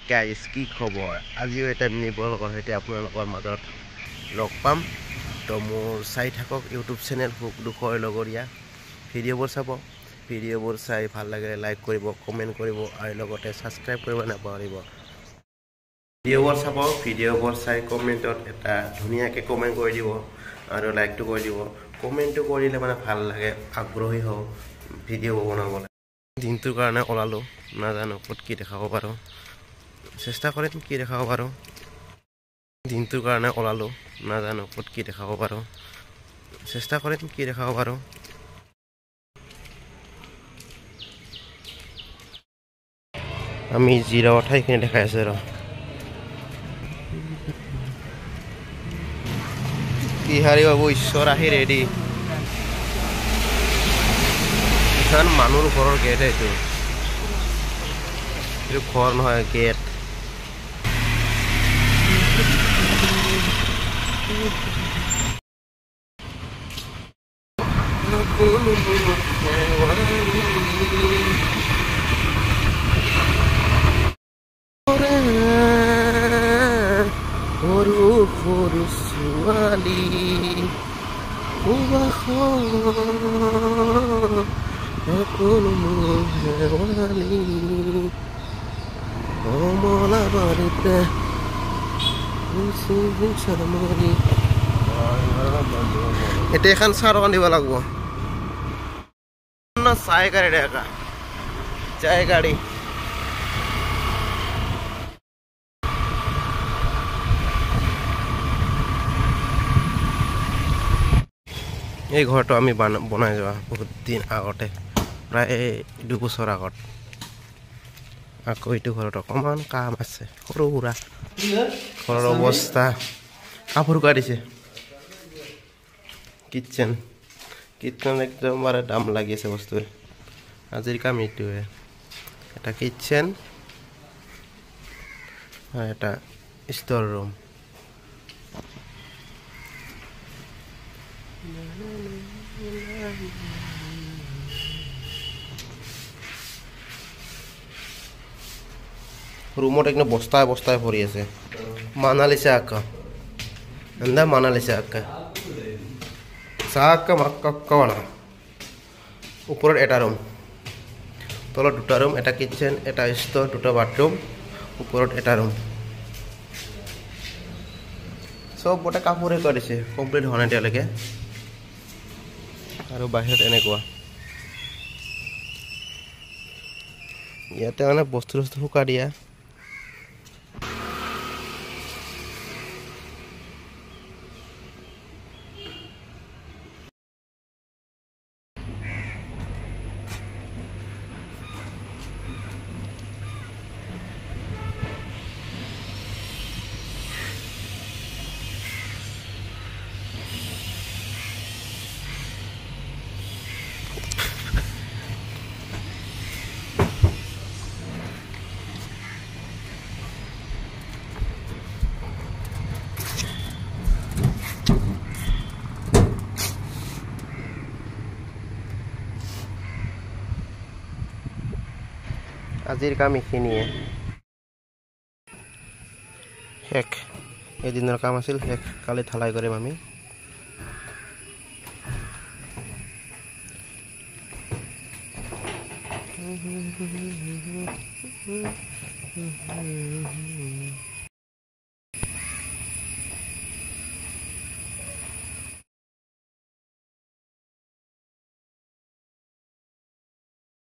guys কি খবৰ আজিও এটা নিবলগৰ সৈতে আপোনালোকৰ মাজত লগ পাম তো মোৰ চাই থাকক ইউটিউব চেনেল সুখ দুখৰ লগৰীয়া ভিডিঅ'বোৰ চাব ভিডিঅ'বোৰ চাই ভাল লাগিলে লাইক কৰিব কমেণ্ট কৰিব আৰু লগতে ছাবস্ক্ৰাইব কৰিব নাপাহৰিব ভিডিঅ'বোৰ চাব ভিডিঅ'বোৰ চাই কমেণ্টত এটা ধুনীয়াকৈ কমেণ্ট কৰি দিব আৰু লাইকটো কৰি দিব কমেণ্টটো কৰিলে মানে ভাল লাগে আগ্ৰহী হওঁ ভিডিঅ' বনাবলৈ দিনটোৰ কাৰণে ওলালোঁ নাজানো ক'ত কি দেখাব পাৰোঁ চেষ্টা কৰিম কি দেখাব পাৰোঁ দিনটোৰ কাৰণে ওলালোঁ নাজানো ক'ত কি দেখাব পাৰোঁ চেষ্টা কৰিম কি দেখাব পাৰোঁ আমি জিৰা ঠাইখিনি দেখাই আছে ৰ বিহাৰী বাবু ঈশ্বৰ আহি ৰেডি ইমান মানুহৰ ঘৰৰ গেট এইটো ঘৰ নহয় গেট সৰু সৰু ছোৱালী কমলাবাৰীতে এতিয়া এখন চাহ দোকান দিব লাগিব চাই গাড়ী দেখা চাই গাড়ী এই ঘৰটো আমি বনাই যোৱা বহুত দিন আগতে প্ৰায় 2 বছৰ আগত আকৌ এইটো ঘৰত অকণমান কাম আছে সৰু সুৰা ঘৰৰ অৱস্থা কাপোৰ কাটিছে কিটচেন একদম বাৰে দাম লাগি আছে বস্তুৰ আজিৰ কাম এইটোৱে এটা কিটচেন আৰু এটা ষ্ট'ৰ ৰুম ৰুমত একদম বস্তাই ভৰি আছে মানালিছে আক্কা এন্দা মানালিছে আক্কা চাক্কা মাক্কা বানা ওপৰত এটা ৰুম তলত দুটা ৰুম এটা কিটচেন এটা ষ্ট'ৰ দুটা বাথৰুম ওপৰত এটা ৰুম সব গোটে কাপোৰে কৰিছে কমপ্লিট হোৱা নাই এতিয়ালৈকে আৰু বাহিৰত এনেকুৱা ইয়াতে মানে বস্তু শুকা দিয়া আজিৰ কাম এইখিনিয়ে শেষ এদিনৰ কাম আছিল শেষ কালি ঢালাই কৰিম আমি